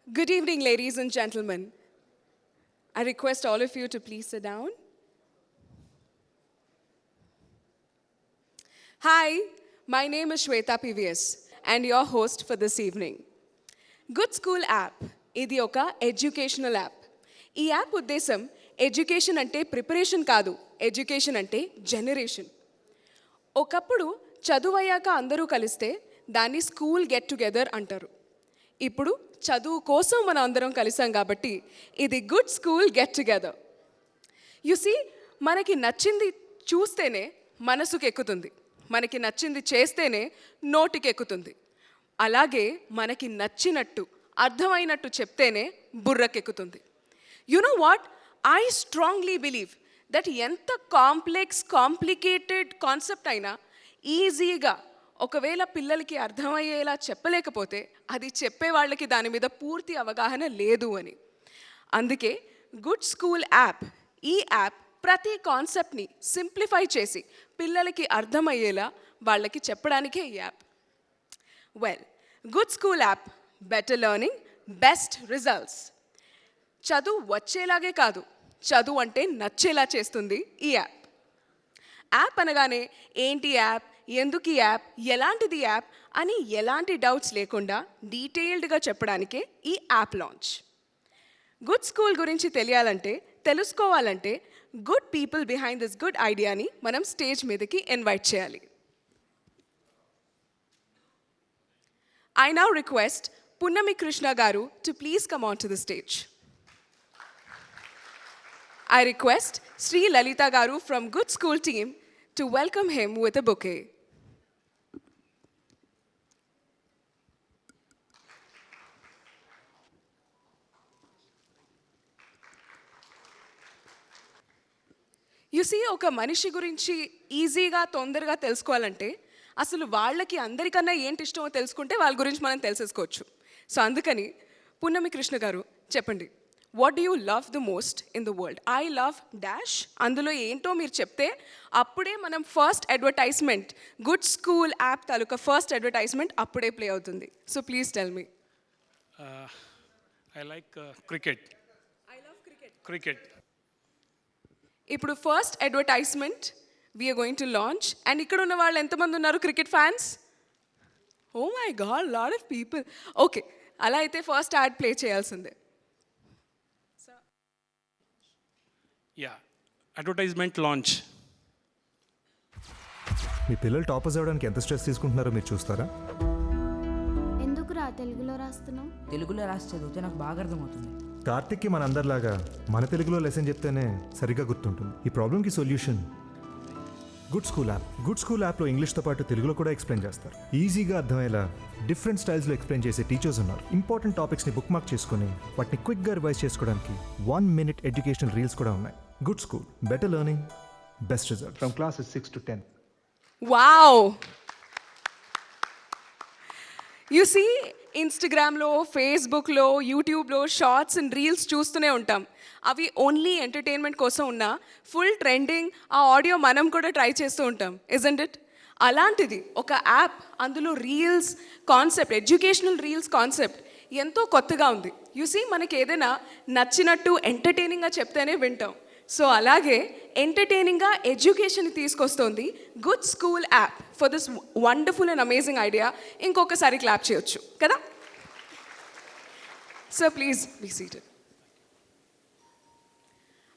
Good evening, ladies and gentlemen. I request all of you to please sit down. Hi, my name is Shweta PVS and your host for this evening. Goodschool app ఇది ఒక educational app. ఈ app ఉద్దేశం education అంటే preparation కాదు, education అంటే generation. ఒకప్పుడు చదువయ్యాక అందరూ కలిస్తే దాన్ని స్కూల్ గెట్ టుగెదర్ అంటారు. ఇప్పుడు చదువు కోసం మనం అందరం కలిసాం కాబట్టి ఇది good school get together. You see మనకి నచ్చింది చూస్తేనే మనసుకు ఎక్కుతుంది, మనకి నచ్చింది చేస్తేనే నోటికి ఎక్కుతుంది. అలాగే మనకి నచ్చినట్టు అర్థమైనట్టు చెప్తేనే బుర్రకెక్కుతుంది. You know what, I strongly believe that ఎంత కాంప్లికేటెడ్ కాన్సెప్ట్ అయినా ఈజీగా ఒకవేళ పిల్లలకి అర్థమయ్యేలా చెప్పలేకపోతే అది చెప్పే వాళ్ళకి దాని మీద పూర్తి అవగాహన లేదు అని. అందుకే గుడ్ స్కూల్ యాప్, ఈ యాప్ ప్రతి కాన్సెప్ట్ని సింప్లిఫై చేసి పిల్లలకి అర్థమయ్యేలా వాళ్ళకి చెప్పడానికే ఈ app. Well, good school app, better learning, best results. చదువు వచ్చేలాగే కాదు, చదువు అంటే నచ్చేలా చేస్తుంది ఈ యాప్. యాప్ అనగానే ఏంటి యాప్, ఎందుకు ఈ యాప్, ఎలాంటిది యాప్ అని ఎలాంటి డౌట్స్ లేకుండా డీటెయిల్డ్గా చెప్పడానికే ఈ యాప్ లాంచ్. గుడ్ స్కూల్ గురించి తెలియాలంటే, తెలుసుకోవాలంటే good people behind this good ఐడియాని మనం స్టేజ్ మీదకి ఇన్వైట్ చేయాలి. I now request Punnami Krishna Garu to please come on to the stage. I request Sri Lalita Garu from Good School team to welcome him with a bouquet. You see, ఒక మనిషి గురించి ఈజీగా తొందరగా తెలుసుకోవాలంటే అసలు వాళ్ళకి అందరికన్నా ఏంటి ఇష్టమో తెలుసుకుంటే వాళ్ళ గురించి మనం తెలిసేసుకోవచ్చు. సో అందుకని పున్నమి కృష్ణ గారు చెప్పండి, what do you love the most in the world? I love dash, అందులో ఏంటో మీరు చెప్తే అప్పుడే మనం first advertisement, good school app తాలూకా ఫస్ట్ అడ్వర్టైజ్మెంట్ అప్పుడే ప్లే అవుతుంది. So please tell me. I like cricket. I love cricket. ఇప్పుడు first advertisement we are going to launch. And ఇక్కడ ఉన్న వాళ్ళు ఎంతమంది ఉన్నారు cricket fans? Oh my God, lot of people. Okay, అలా అయితే ఫస్ట్ యాడ్ ప్లే చేయాల్సిందే. Yeah, advertisement launch. మీ పిల్లలు టాపర్స్ అవ్వడానికి ఎంత స్ట్రెస్ తీసుకుంటున్నారో మీరు చూస్తారా? ఎందుకురా తెలుగులో రాస్తున్నావు? తెలుగులో రాసి చదివితే నాకు బాగా అర్థమవుతుంది. కార్తిక్కి మనందరిలాగా మన తెలుగులో లెసన్ చెప్తేనే సరిగ్గా గుర్తుంటుంది. ఈ ప్రాబ్లంకి solution good school app. Good school యాప్లో ఇంగ్లీష్తో పాటు తెలుగులో కూడా ఎక్స్ప్లెయిన్ చేస్తారు. ఈజీగా అర్థమయ్యేలా డిఫరెంట్ స్టైల్స్లో ఎక్స్ప్లెయిన్ చేసే టీచర్స్ ఉన్నారు. ఇంపార్టెంట్ టాపిక్స్ని బుక్ మార్క్ చేసుకుని వాటిని క్విక్గా రివైజ్ చేసుకోవడానికి 1 minute ఎడ్యుకేషనల్ రీల్స్ కూడా ఉన్నాయి. Good school, better learning, best result from classes 6 to 10. Wow! You see, ఇన్స్టాగ్రామ్లో, ఫేస్బుక్లో, యూట్యూబ్లో షార్ట్స్ అండ్ రీల్స్ చూస్తూనే ఉంటాం. అవి ఓన్లీ ఎంటర్టైన్మెంట్ కోసం ఉన్న ఫుల్ ట్రెండింగ్. ఆ ఆడియో మనం కూడా ట్రై చేస్తూ ఉంటాం, ఇజంట్ ఇట్? అలాంటిది ఒక యాప్, అందులో reels concept, educational reels concept ఎంతో కొత్తగా ఉంది. యు సీ, మనకి ఏదైనా నచ్చినట్టు ఎంటర్టైనింగ్గా చెప్తేనే వింటాం. సో అలాగే ఎంటర్టైనింగ్గా ఎడ్యుకేషన్ తీసుకొస్తుంది good school app for this wonderful and amazing idea. ఇంకొకసారి క్లాప్ చేయొచ్చు కదా? So please be seated.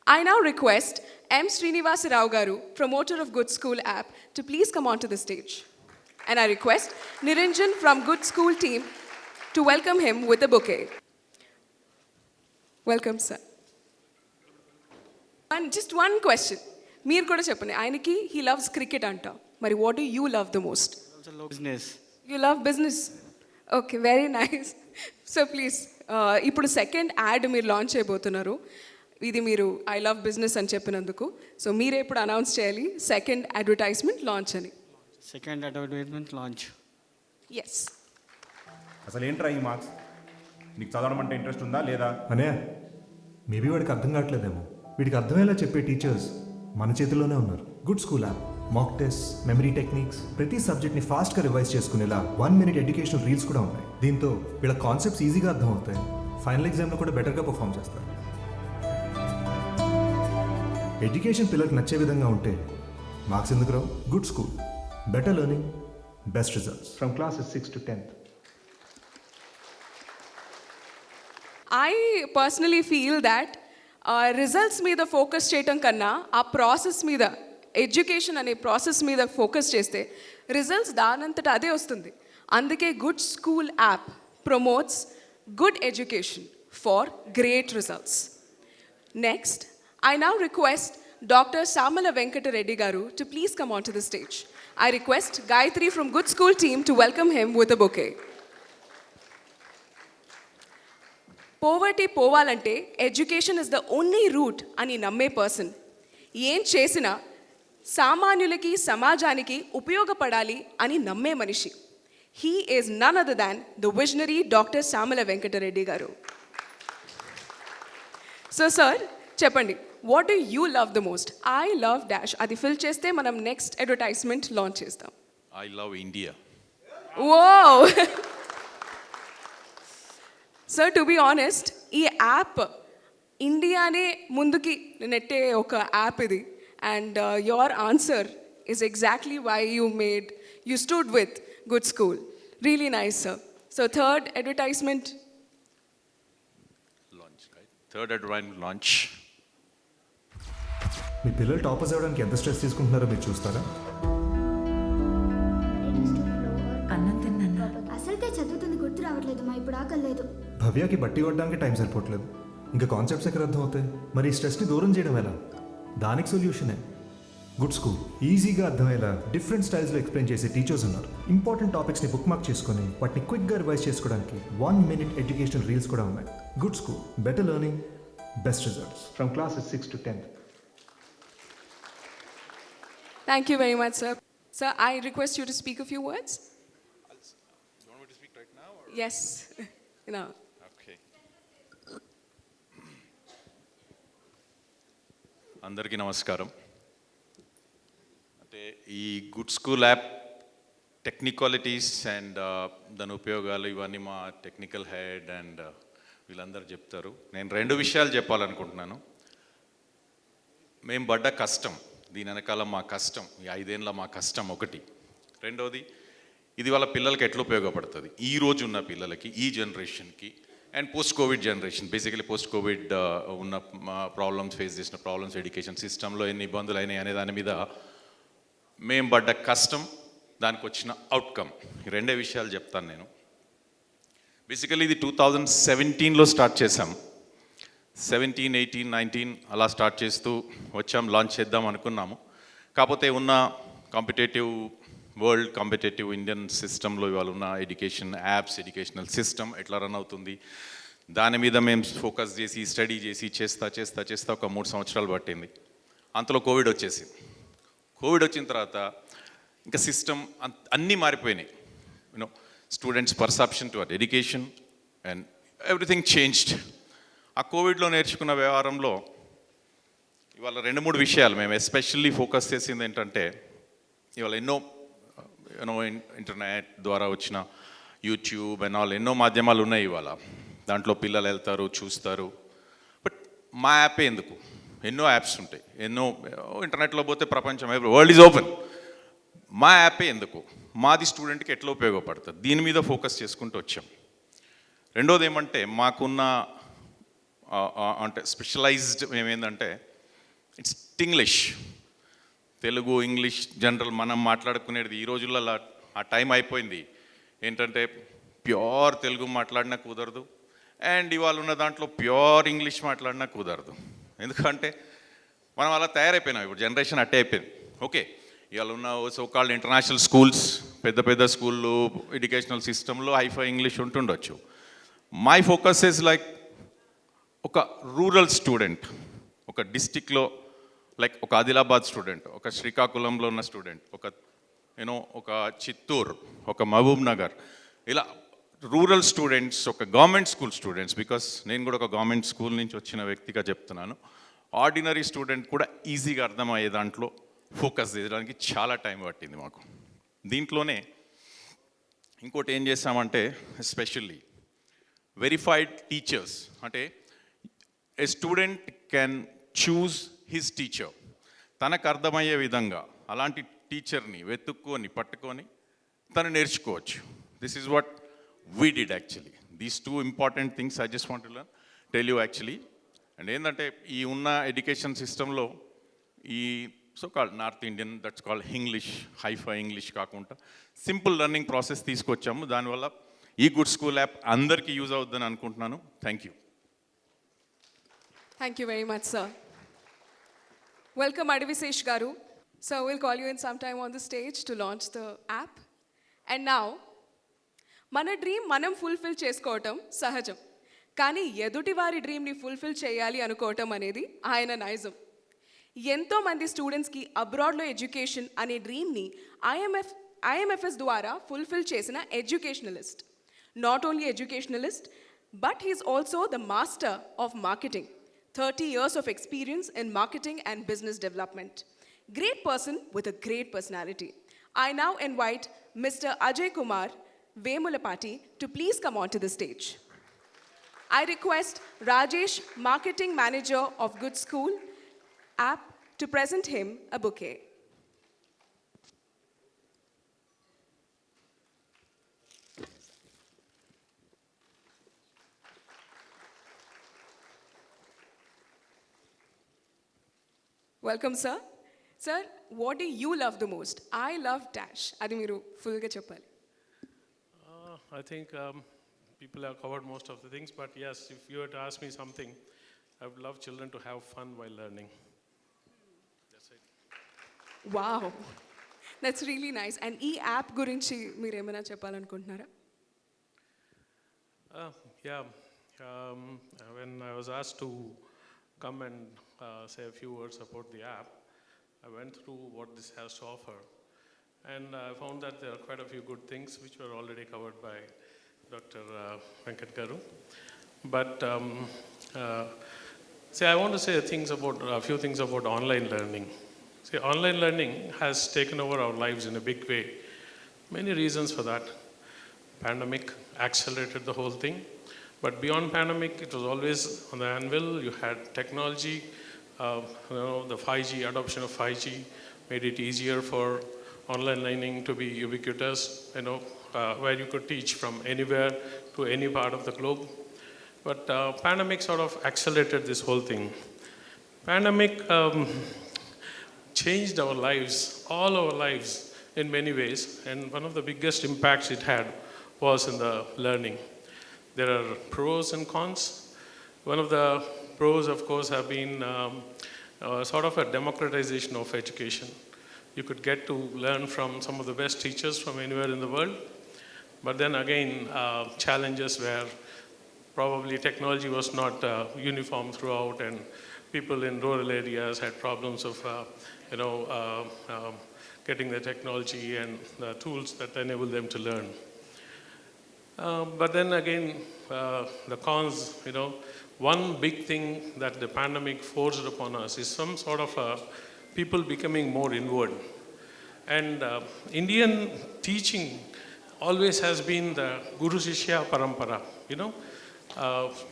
I now request M. Srinivasa Rao Garu, promoter of Good School app, to please come onto the stage. And I request Niranjan from Good School team to welcome him with a bouquet. Welcome, sir. And just one question. Meer kuda cheppandi. Ayniki he loves cricket anta. Mari what do you love the most? Also love business. You love business. Okay, very nice. So please, ఇప్పుడు second add మీరు launch చేయబోతున్నారు. ఇది మీరు I love business అని చెప్పినందుకు. So మీరే ఇప్పుడు announce చేయాలి సెకండ్ అడ్వర్టైజ్మెంట్ లాంచ్ అని. Second advertisement launch. ఎస్. అసలు ఏంట్రా ఈ మార్క్స్? నీకు చదవడం అంటే ఇంట్రెస్ట్ ఉందా లేదా? అనే మేబీ వాడికి అర్థం కావట్లేదేమో. వీడికి అర్థమయ్యేలా చెప్పే టీచర్స్ మన చేతిలోనే ఉన్నారు. Good school app, mock test, memory techniques, ప్రతి సబ్జెక్ట్ని ఫాస్ట్గా రివైజ్ చేసుకునేలా 1 minute ఎడ్యుకేషనల్ రీల్స్ కూడా ఉన్నాయి. దీంతో వీళ్ళ కాన్సెప్ట్స్ ఈజీగా అర్థమవుతాయి. ఫైనల్ ఎగ్జామ్లో కూడా బెటర్గా పర్ఫామ్ చేస్తారు. ఎడ్యుకేషన్ పిల్లలకు నచ్చే విధంగా ఉంటే మార్క్స్ ఎందుకు రావు? Good school, better learning, best results from classes 6 to 10th. I personally feel that results మీద ఫోకస్ చేయటం కన్నా ఆ ప్రాసెస్ మీద, ఎడ్యుకేషన్ అనే ప్రాసెస్ మీద ఫోకస్ చేస్తే రిజల్ట్స్ దానంతట అదే వస్తుంది. అందుకే good school app promotes good education for great results. Next, I now request Dr. Samala Venkata Reddy Garu to please come onto the stage. I request Gayatri from Good School team to welcome him with a bouquet. Poverty పోవాలంటే education is the only route అని నమ్మే person. ఏం చేసినా సామాన్యులకి సమాజానికి ఉపయోగపడాలి అని నమ్మే మనిషి. He is none other than the visionary doctor Samala Venkata Reddy garu. So sir చెప్పండి, what do you love the most? I love dash. అది ఫిల్ చేస్తే మనం నెక్స్ట్ అడ్వర్టైజ్మెంట్ లాంచ్ చేస్తాం. I love India. Oh sir, to be honest, ఈ app ఇండియానే ముందుకి నెట్టే ఒక యాప్ ఇది. And your answer is exactly why you stood with good school. Really nice sir. So third advertisement. Launch, right? Third advertisement launch. మీ పిల్లలు toppers అవ్వడానికి ఎంత stress తీసుకుంటున్నారో మీరు చూస్తారా? అన్నం తిన్నా. అసలుకే చదువుతుంది గుర్తు రావట్లేదు మా, ఇప్పుడు ఆకలి లేదు. భవ్యకి బట్టి కొట్టడానికి టైం సరిపోవట్లేదు. ఇంకా కాన్సెప్ట్స్ ఎక్కడ అర్థం అవుతాయి? మరి ఈ స్ట్రెస్ని దూరం చేయడం ఎలా? దానికి సొల్యూషనే గుడ్ స్కూల్. ఈజీగా అర్థమయ్యేలా డిఫరెంట్ స్టైల్స్లో ఎక్స్ప్లెయిన్ చేసే టీచర్స్ ఉన్నారు. ఇంపార్టెంట్ టాపిక్స్ని బుక్ మార్క్ చేసుకొని వాటిని క్విక్గా రివైజ్ చేసుకోవడానికి 1 minute ఎడ్యుకేషనల్ రీల్స్ కూడా ఉన్నాయి. Good school, better learning, best results from classes 6 to 10th. Thank you very much, sir. Sir, I request you to speak a few words. You want me to speak right now? Or? Yes. No. Okay. అందరికీ నమస్కారం. అంటే ఈ good school app technicalities and దాని ఉపయోగాలు ఇవన్నీ మా technical head and వీళ్ళందరూ చెప్తారు. నేను 2 విషయాలు చెప్పాలనుకుంటున్నాను. మేము పడ్డ కష్టం, దీని వెనకాల మా కష్టం, ఈ 5 ఏళ్ళ మా కష్టం ఒకటి. రెండోది, ఇది వాళ్ళ పిల్లలకి ఎట్లా ఉపయోగపడుతుంది, ఈ రోజు ఉన్న పిల్లలకి, ఈ జనరేషన్కి and post Covid generation. Basically post Covid ఉన్న ప్రాబ్లమ్స్, ఫేస్ చేసిన ప్రాబ్లమ్స్, ఎడ్యుకేషన్ సిస్టంలో ఎన్ని ఇబ్బందులు అయినాయి అనే దాని మీద మేము పడ్డ కష్టం, దానికి వచ్చిన అవుట్కమ్, ఈ 2 విషయాలు చెప్తాను నేను. బేసికలీ ఇది 2017లో స్టార్ట్ చేసాం. 17, 18, 19 అలా స్టార్ట్ చేస్తూ వచ్చాం, లాంచ్ చేద్దాం అనుకున్నాము. కాకపోతే ఉన్న కాంపిటేటివ్ వరల్డ్, కాంపిటేటివ్ ఇండియన్ సిస్టంలో ఇవాళ ఉన్న ఎడ్యుకేషన్ యాప్స్, ఎడ్యుకేషనల్ సిస్టమ్ ఎట్లా రన్ అవుతుంది, దాని మీద మేము ఫోకస్ చేసి స్టడీ చేసి చేస్తా ఒక 3 సంవత్సరాలు పట్టింది. అంతలో కోవిడ్ వచ్చేసింది. కోవిడ్ వచ్చిన తర్వాత ఇంకా సిస్టమ్ అన్నీ మారిపోయినాయి. You know, students perception to education and everything changed. ఆ కోవిడ్లో నేర్చుకున్న వ్యవహారంలో ఇవాళ 2-3 విషయాలు మేము ఎస్పెషల్లీ ఫోకస్ చేసింది ఏంటంటే, ఇవాళ ఎన్నో ఇంటర్నెట్ ద్వారా వచ్చిన యూట్యూబ్ అండ్ ఆల్ ఎన్నో మాధ్యమాలు ఉన్నాయి ఇవాళ. దాంట్లో పిల్లలు వెళ్తారు, చూస్తారు. బట్ మా యాపే ఎందుకు? ఎన్నో యాప్స్ ఉంటాయి, ఎన్నో ఇంటర్నెట్లో పోతే ప్రపంచం వరల్డ్ ఈజ్ ఓపెన్. మా యాపే ఎందుకు? మాది స్టూడెంట్కి ఎట్లా ఉపయోగపడుతుంది, దీని మీద ఫోకస్ చేసుకుంటూ వచ్చాం. రెండోది ఏమంటే, మాకున్న అంటే స్పెషలైజ్డ్ మేమేందంటే it's English, Telugu, English general మనం మాట్లాడుకునేది ఈ రోజుల్లో ఆ టైం అయిపోయింది. ఏంటంటే ప్యూర్ తెలుగు మాట్లాడినా కుదరదు, అండ్ ఇవాళ ఉన్న దాంట్లో ప్యూర్ ఇంగ్లీష్ మాట్లాడినా కుదరదు. ఎందుకంటే మనం అలా తయారైపోయినాం, ఇప్పుడు జనరేషన్ అట్టే అయిపోయింది. ఓకే, ఇవాళ ఉన్న సోకాల్డ్ ఇంటర్నేషనల్ స్కూల్స్, పెద్ద స్కూళ్ళు, ఎడ్యుకేషనల్ సిస్టంలో హైఫై ఇంగ్లీష్ ఉంటుండొచ్చు. మై ఫోకస్ ఇస్ లైక్ ఒక రూరల్ స్టూడెంట్, ఒక డిస్టిక్లో లైక్ ఒక ఆదిలాబాద్ స్టూడెంట్, ఒక శ్రీకాకుళంలో ఉన్న స్టూడెంట్, ఒక చిత్తూరు, ఒక మహబూబ్ నగర్, ఇలా రూరల్ స్టూడెంట్స్, ఒక గవర్నమెంట్ స్కూల్ స్టూడెంట్స్, బికాస్ నేను కూడా ఒక గవర్నమెంట్ స్కూల్ నుంచి వచ్చిన వ్యక్తిగా చెప్తున్నాను. ఆర్డినరీ స్టూడెంట్ కూడా ఈజీగా అర్థమయ్యే దాంట్లో ఫోకస్ చేయడానికి చాలా టైం పట్టింది మాకు. దీంట్లోనే ఇంకోటి ఏం చేసామంటే, ఎస్పెషల్లీ వెరిఫైడ్ టీచర్స్ అంటే a student can choose his teacher, తనకు అర్థమయ్యే విధంగా అలాంటి టీచర్ని వెతుక్కొని పట్టుకొని తను నేర్చుకోవచ్చు. This is what we did actually. These two important things I just want to tell you actually. And ఏంటంటే ఈ ఉన్న ఎడ్యుకేషన్ సిస్టంలో ఈ so called north Indian, that's called English, hi fi English కాకుండా సింపుల్ లెర్నింగ్ ప్రాసెస్ తీసుకొచ్చాము. దానివల్ల ఈ good school app అందరికీ యూజ్ అవుతుందని అనుకుంటున్నాను. Thank you. Thank you very much, sir. Welcome, Adivi Sesh garu. Sir, we'll call you in some time on the stage to launch the app. And now, మన dream మనం fulfil చేసుకోవటం సహజం, కానీ ఎదుటి వారి డ్రీమ్ని ఫుల్ఫిల్ చేయాలి అనుకోవటం అనేది ఆయన నైజం. ఎంతోమంది స్టూడెంట్స్కి అబ్రాడ్లో ఎడ్యుకేషన్ అనే డ్రీమ్ని ఐఎంఎఫ్ఎస్ ద్వారా ఫుల్ఫిల్ చేసిన educationalist. Not only educationalist, but he's also the master of marketing. 30 years of experience in marketing and business development. Great person with a great personality. I now invite Mr. Ajay Kumar Vemulapati to please come onto the stage. I request Rajesh, Marketing Manager of Goodschool app, to present him a bouquet. Welcome, sir. Sir, what do you love the most? I love dash. Adi meeru full ga cheppali. I think people have covered most of the things, but yes, if you were to ask me something, I would love children to have fun while learning. That's it. Wow. That's really nice. And ee app gurinchi meer emana cheppalanukuntunnara? Yeah. When I was asked to come and say a few words about the app, I went through what this has to offer, and I found that there are quite a few good things which were already covered by Dr. Venkat Garu. But I want to say a few things about online learning. See, online learning has taken over our lives in a big way. Many reasons for that. Pandemic accelerated the whole thing. But beyond pandemic, it was always on the anvil. You had technology, the 5G, adoption of 5G made it easier for online learning to be ubiquitous, where you could teach from anywhere to any part of the globe. But pandemic sort of accelerated this whole thing. Pandemic changed our lives, all our lives in many ways, and one of the biggest impacts it had was in the learning. There are pros and cons. One of the pros, of course, have been sort of a democratization of education. You could get to learn from some of the best teachers from anywhere in the world. But then again, challenges where probably technology was not uniform throughout, and people in rural areas had problems of, getting the technology and the tools that enable them to learn. But then again, the cons, one big thing that the pandemic forced upon us is some sort of people becoming more inward. And Indian teaching always has been the Guru Shishya Parampara,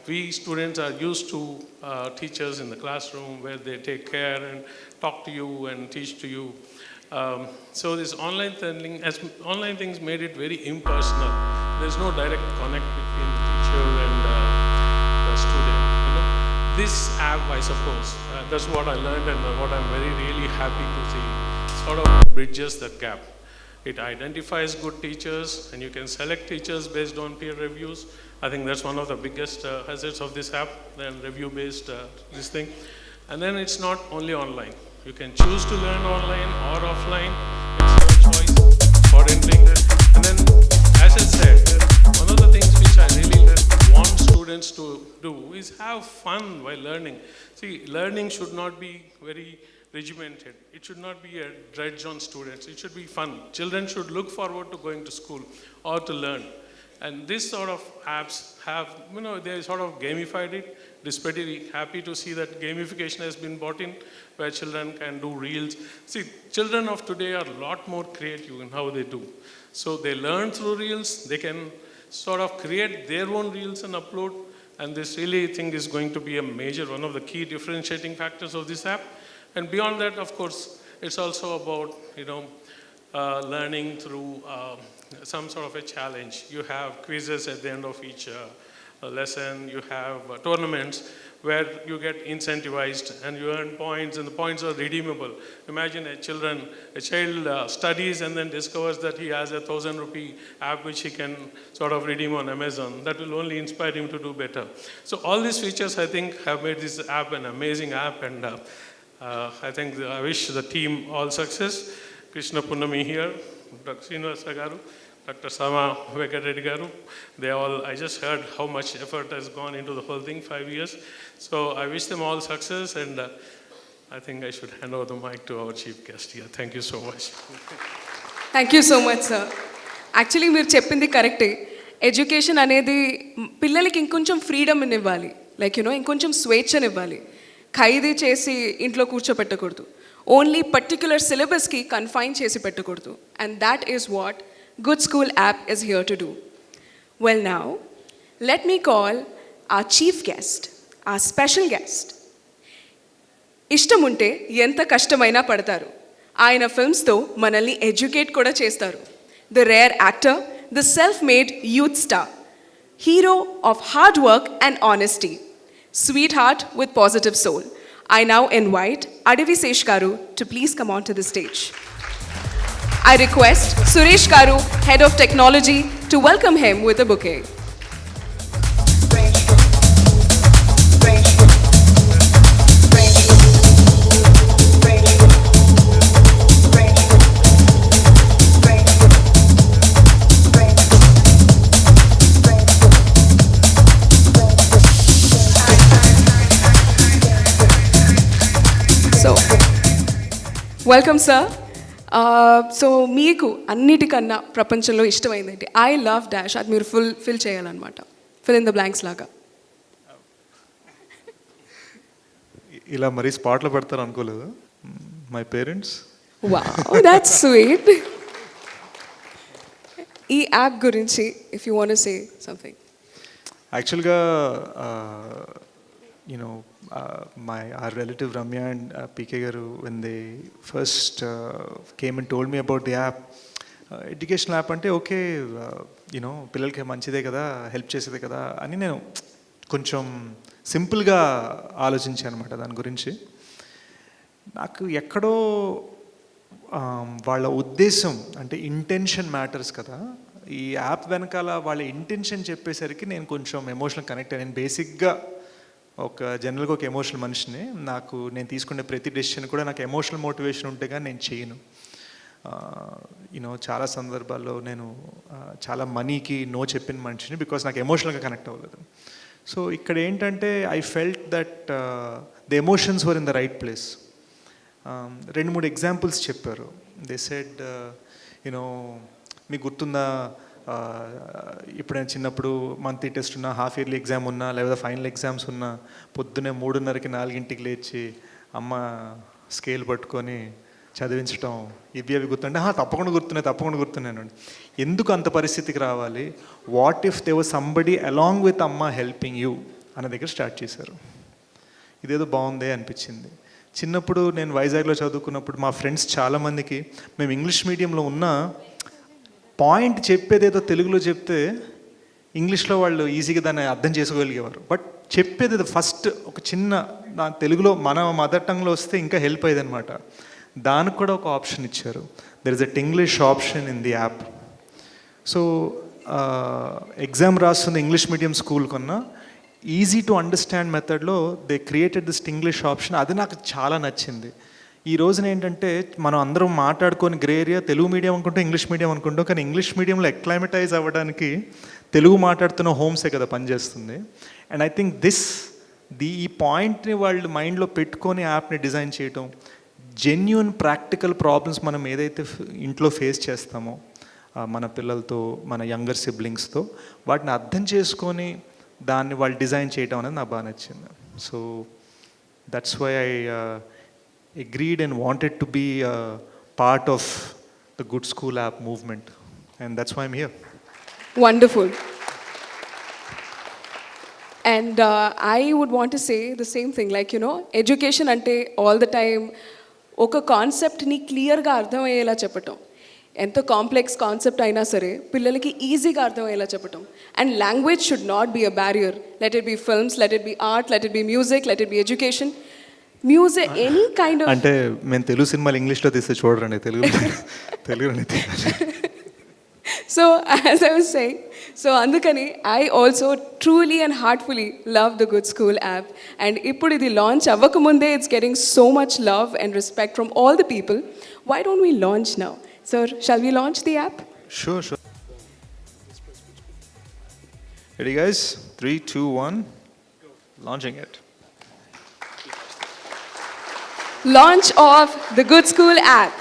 We students are used to teachers in the classroom where they take care and talk to you and teach to you. So this online things made it very impersonal. There's no direct connect between the teacher and the student. This app, I suppose, that's what I learned, and what I'm really happy to see, sort of bridges that gap. It identifies good teachers, and you can select teachers based on peer reviews. I think that's one of the biggest assets of this app, the review-based this thing. And then it's not only online. You can choose to learn online or offline. It's your choice for entering. And then, as I said, one of the things which I really want students to do is have fun while learning. See, learning should not be very regimented. It should not be a dredge on students. It should be fun. Children should look forward to going to school or to learn. And this sort of apps have, they sort of gamified it. It is pretty happy to see that gamification has been brought in, where children can do reels. See, children of today are a lot more creative in how they do. So they learn through reels. They can sort of create their own reels and upload. And this really think is going to be a major, one of the key differentiating factors of this app. And beyond that, of course, it's also about, learning through some sort of a challenge. You have quizzes at the end of each lesson. You have tournaments where you get incentivized and you earn points, and the points are redeemable. Imagine a child studies and then discovers that he has a 1,000 rupee app which he can sort of redeem on Amazon. That will only inspire him to do better. So all these features, I think, have made this app an amazing app, and I think I wish the team all success. Krishna Punnami here, Dr. Srinivasa Garu, Dr. Sama Vekadreddy Garu, they all, I just heard how much effort has gone into the whole thing, 5 years. So I wish them all success, and I think I should hand over the mic to our chief guest here. Thank you so much. Thank you so much sir. Actually మీరు చెప్పింది కరెక్టే. Education అనేది పిల్లలకి ఇంకొంచెం freedom ఇవ్వాలి, like ఇంకొంచెం స్వేచ్ఛనివ్వాలి. ఖైదీ చేసి ఇంట్లో కూర్చోపెట్టకూడదు. ఓన్లీ పర్టిక్యులర్ సిలబస్కి కన్ఫైన్ చేసి పెట్టకూడదు. And that is what Good School app is here to do. Well now, let me call our chief guest, our special guest. ఇష్టముంటే ఎంత కష్టమైనా పడతారు. ఆయన ఫిల్మ్స్తో మనల్ని ఎడ్యుకేట్ కూడా చేస్తారు. The rare actor, the self made youth star, hero of hard work and honesty, sweet heart with positive soul. I now invite Adivi Sesh Garu to please come on to the stage. I request Suresh Garu, Head of Technology, to welcome him with a bouquet. So, welcome, sir. So మీకు అన్నిటికన్నా ప్రపంచంలో ఇష్టమైందంటే I love dash, అది మీరు fill చేయాలన్నమాట. Fill in the blanks లాగా. ఇలా మరీ స్పాట్లో పెడతారు అనుకోలేదు. My parents. Wow, that's sweet. ఈ యాప్ గురించి if you want to say something. యాక్చువల్గా our relative Ramya and PK Garu, when they first came and told me about the app, educational app అంటే ఓకే, పిల్లలకి మంచిదే కదా, help చేసేదే కదా అని నేను కొంచెం సింపుల్గా ఆలోచించాను అనమాట దాని గురించి. నాకు ఎక్కడో వాళ్ళ ఉద్దేశం అంటే ఇంటెన్షన్ మ్యాటర్స్ కదా. ఈ యాప్ వెనకాల వాళ్ళ ఇంటెన్షన్ చెప్పేసరికి నేను కొంచెం ఎమోషనల్ కనెక్ట్ అయ్యాను. నేను బేసిక్గా జనరల్గా ఒక ఎమోషనల్ మనిషిని. నేను తీసుకునే ప్రతి డెసిషన్ కూడా నాకు ఎమోషనల్ మోటివేషన్ ఉంటే కానీ నేను చేయను. చాలా సందర్భాల్లో నేను చాలా మనీకి నో చెప్పిన మనిషిని, బికాస్ నాకు ఎమోషనల్గా కనెక్ట్ అవ్వలేదు. సో ఇక్కడ ఏంటంటే I felt that the emotions were in the right place. 2-3 examples చెప్పారు. దే సెడ్ మీకు గుర్తుందా, ఇప్పుడు నేను చిన్నప్పుడు మంత్లీ టెస్ట్ ఉన్నా, హాఫ్ ఇయర్లీ ఎగ్జామ్ ఉన్నా, లేదా ఫైనల్ ఎగ్జామ్స్ ఉన్నా పొద్దున్నే 3:30కి 4ంటికి లేచి అమ్మ స్కేల్ పట్టుకొని చదివించడం, ఇవి గుర్తుంటే తప్పకుండా గుర్తున్నాను. ఎందుకు అంత పరిస్థితికి రావాలి? What if they was somebody along with అమ్మ హెల్పింగ్ యూ అనే దగ్గర స్టార్ట్ చేశారు. ఇదేదో బాగుందే అనిపించింది. చిన్నప్పుడు నేను వైజాగ్లో చదువుకున్నప్పుడు మా ఫ్రెండ్స్ చాలామందికి మేము ఇంగ్లీష్ మీడియంలో ఉన్న పాయింట్ చెప్పేదేదో తెలుగులో చెప్తే ఇంగ్లీష్లో వాళ్ళు ఈజీగా దాన్ని అర్థం చేసుకోగలిగేవారు. బట్ చెప్పేది ఫస్ట్ ఒక చిన్న తెలుగులో మన మదర్ టంగ్లో వస్తే ఇంకా హెల్ప్ అయ్యేది అనమాట. దానికి కూడా ఒక ఆప్షన్ ఇచ్చారు. There is a English option in the app. So exam రాస్తున్న ఇంగ్లీష్ మీడియం స్కూల్ కన్నా ఈజీ టు అండర్స్టాండ్ మెథడ్లో they created this English option. అది నాకు చాలా నచ్చింది. ఈ రోజున ఏంటంటే మనం అందరం మాట్లాడుకొని గ్రే ఏరియా తెలుగు మీడియం అనుకుంటాం, ఇంగ్లీష్ మీడియం అనుకుంటాం. కానీ ఇంగ్లీష్ మీడియంలో అక్లైమటైజ్ అవ్వడానికి తెలుగు మాట్లాడుతున్న హోమ్సే కదా పనిచేస్తుంది. అండ్ ఐ థింక్ ఈ పాయింట్ని వాళ్ళు మైండ్లో పెట్టుకొని యాప్ని డిజైన్ చేయటం, జెన్యూన్ ప్రాక్టికల్ ప్రాబ్లమ్స్ మనం ఏదైతే ఇంట్లో ఫేస్ చేస్తామో మన పిల్లలతో, మన యంగర్ సిబ్లింగ్స్తో, వాటిని అర్థం చేసుకొని దాన్ని వాళ్ళు డిజైన్ చేయటం అనేది నాకు బాగా నచ్చింది. So that's why I agreed and wanted to be a part of the Good School app movement, and that's why I'm here. Wonderful. And I would want to say the same thing, like, education ante all the time ఒక కాన్సెప్ట్ని క్లియర్గా అర్థమయ్యేలా చెప్పటం, ఎంత complex concept అయినా సరే పిల్లలకి ఈజీగా అర్థమయ్యేలా చెప్పటం. And language should not be a barrier. Let it be films, let it be art, let it be music, let it be education. Music, any kind of. అంటే మేము తెలుగు సినిమాలు ఇంగ్లీష్లో తీస్తే చూడరండి, తెలుగులోనే తీయాలి. So, as I was saying, so andukani, I also truly and heartfully love the Good School app. And ippudu idi launch avvakamunde, it's getting so much love and respect from all the people. Why don't we launch now? Sir, shall we launch the app? Sure. Ready guys? 3, 2, 1. Launching it. Launch of the Good School app.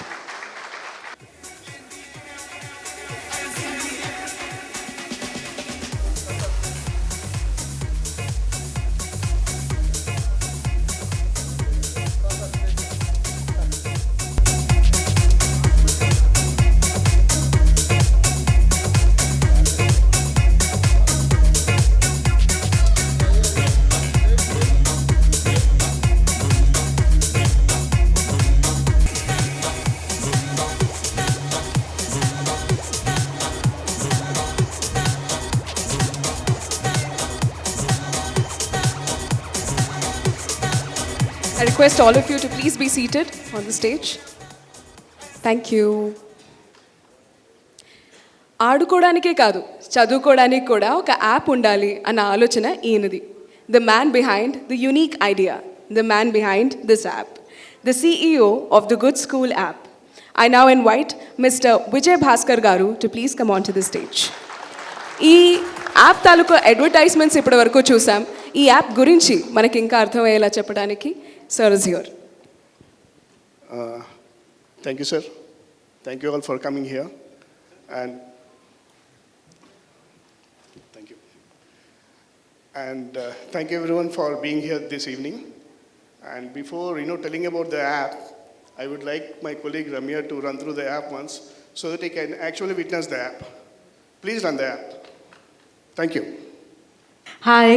I request all of you to please be seated on the stage. Thank you. ఆడుకోవడానికే కాదు, చదువుకోవడానికి కూడా ఒక app ఉండాలి అన్న ఆలోచన ఈయనది. The man behind the unique idea, the man behind this app, the CEO of the Good School app. I now invite Mr. Vijay Bhaskar garu to please come on to the stage. ఈ app తాలూకు advertisements ఇప్పటి వరకు చూసాం. ఈ app గురించి మనకి ఇంకా అర్థమయ్యేలా చెప్పడానికి Sir is here. Thank you, sir. Thank you all for coming here. And thank you. And thank you everyone for being here this evening. And before telling about the app, I would like my colleague Ramya to run through the app once so that he can actually witness the app. Please run the app. Thank you. Hi.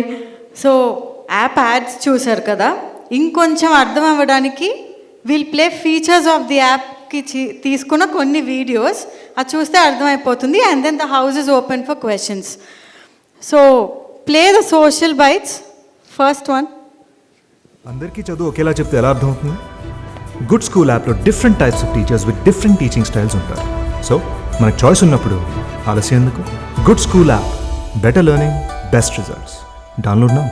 So, app ads చూసారు కదా, ఇంకొంచెం అర్థం అవ్వడానికి will play features of the యాప్కి తీసుకున్న కొన్ని videos, అది చూస్తే అర్థమైపోతుంది. And then the house is open for questions. So play the social bites. First one. అందరికీ చదువు ఒకేలా చెప్తే ఎలా అర్థమవుతుంది? గుడ్ స్కూల్ యాప్లో different types of teachers with different teaching styles ఉంటారు. సో మనకు చాయిస్ ఉన్నప్పుడు ఆలస్యం ఎందుకు? Good school app, better learning, best results. Download now.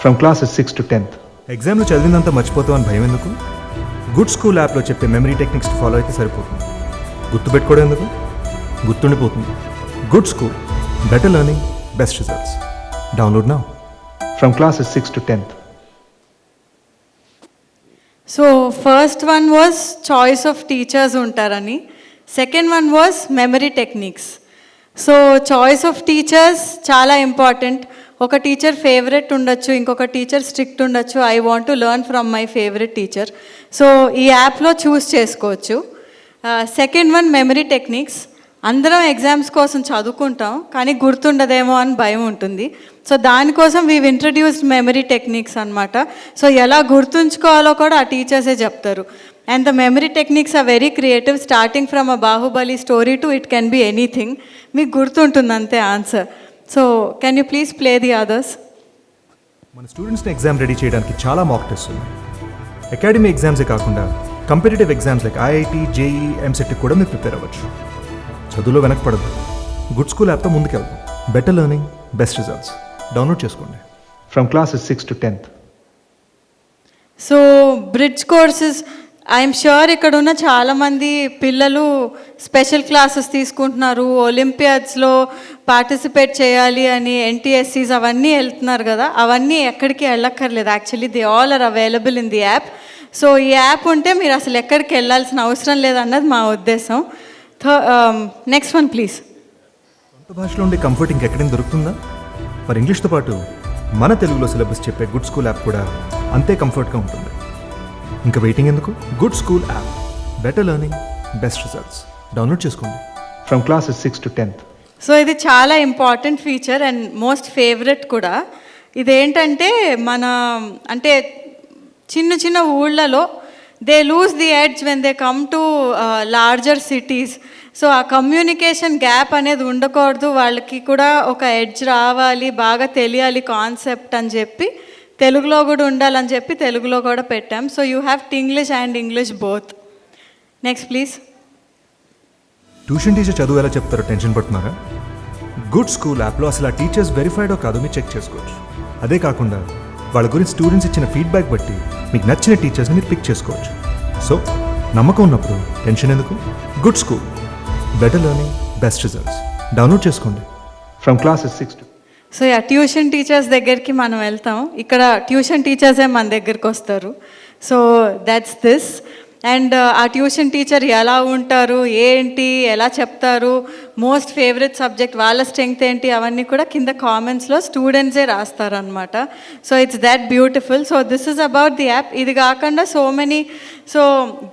From classes 6 to 10th. ఎగ్జామ్లో చదివినంత మర్చిపోతావు అని భయం ఎందుకు? గుడ్ స్కూల్ యాప్లో చెప్పే మెమరీ టెక్నిక్స్ ఫాలో అయితే సరిపోతుంది. గుర్తుపెట్టుకోవడం ఎందుకు? గుర్తుండిపోతుంది. Good school, better learning, best results. Download now. From classes 6 to 10th. So first one was choice of teachers ఉంటారని, second one was memory techniques. So choice of teachers చాలా important. ఒక teacher favourite ఉండొచ్చు, ఇంకొక teacher strict ఉండొచ్చు. I want to learn from my favourite teacher. So ఈ యాప్లో choose చేసుకోవచ్చు. Second one memory techniques. అందరం ఎగ్జామ్స్ కోసం చదువుకుంటాం, కానీ గుర్తుండదేమో అని భయం ఉంటుంది. సో దానికోసం వీవ్ ఇంట్రడ్యూస్డ్ మెమరీ టెక్నిక్స్ అనమాట. సో ఎలా గుర్తుంచుకోవాలో కూడా ఆ టీచర్సే చెప్తారు. And the memory techniques are very creative. Starting from a Baahubali story to it can be anything. మీకు గుర్తుంటుంది అంతే answer. So can you please play the others? మన స్టూడెంట్స్ని ఎగ్జామ్ రెడీ చేయడానికి చాలా మాక్ టెస్ట్ ఉన్నాయి. అకాడమీ ఎగ్జామ్సే కాకుండా competitive exams like IIT, JEE, MCET కూడా మీరు ప్రిపేర్ అవ్వచ్చు. చదువులో వెనకపడద్దు. గుడ్ స్కూల్ యాప్తో ముందుకెళ్దాం. Better learning, best results. Download చేసుకోండి. From classes 6 to 10th. So bridge courses, I'm sure ఇక్కడ ఉన్న చాలామంది పిల్లలు స్పెషల్ క్లాసెస్ తీసుకుంటున్నారు, ఒలింపియాడ్స్లో పార్టిసిపేట్ చేయాలి అని NTSCs అవన్నీ వెళ్తున్నారు కదా. అవన్నీ ఎక్కడికి వెళ్ళక్కర్లేదు. Actually they all are available in the app. So ఈ యాప్ ఉంటే మీరు అసలు ఎక్కడికి వెళ్ళాల్సిన అవసరం లేదన్నది మా ఉద్దేశం. Next one please. సొంత భాషలో ఉండే కంఫర్ట్ ఇంకెక్కడైనా దొరుకుతుందా? మరి ఇంగ్లీష్తో పాటు మన తెలుగులో సిలబస్ చెప్పే గుడ్ స్కూల్ యాప్ కూడా అంతే కంఫర్ట్గా ఉంటుంది. ఇంకా వెయిటింగ్ ఎందుకు? Good school app, better learning, best results. Download చేసుకోండి. From classes 6 to 10th. So ఇది చాలా important feature and most favourite కూడా. ఇదేంటంటే మన అంటే చిన్న చిన్న ఊళ్ళలో they lose the edge when they come to larger cities. So ఆ కమ్యూనికేషన్ గ్యాప్ అనేది ఉండకూడదు, వాళ్ళకి కూడా ఒక ఎడ్జ్ రావాలి, బాగా తెలియాలి కాన్సెప్ట్ అని చెప్పి తెలుగులో కూడా ఉండాలని చెప్పి తెలుగులో కూడా పెట్టాం. So you have English and English both. Next please. Tuition teacher చదువు ఎలా చెప్తారో టెన్షన్ పడుతున్నారా? గుడ్ స్కూల్ యాప్లో అసలు ఆ టీచర్స్ వెరిఫైడో కాదో మీరు చెక్ చేసుకోవచ్చు. అదే కాకుండా వాళ్ళ గురించి స్టూడెంట్స్ ఇచ్చిన ఫీడ్బ్యాక్ బట్టి మీకు నచ్చిన టీచర్స్ని మీరు పిక్ చేసుకోవచ్చు. సో నమ్మకం ఉన్నప్పుడు టెన్షన్ ఎందుకు? Good school, better learning, best results. Download చేసుకోండి from classes 6 to. So yeah, tuition teachers దగ్గరికి మనం వెళ్తాం. ఇక్కడ ట్యూషన్ టీచర్సే మన దగ్గరికి వస్తారు. So that's this. అండ్ ఆ ట్యూషన్ టీచర్ ఎలా ఉంటారు, ఏంటి, ఎలా చెప్తారు, మోస్ట్ ఫేవరెట్ సబ్జెక్ట్, వాళ్ళ స్ట్రెంగ్త్ ఏంటి, అవన్నీ కూడా కింద కామెంట్స్లో స్టూడెంట్సే రాస్తారనమాట. So it's that beautiful. So this is about the app. ఇది కాకుండా సో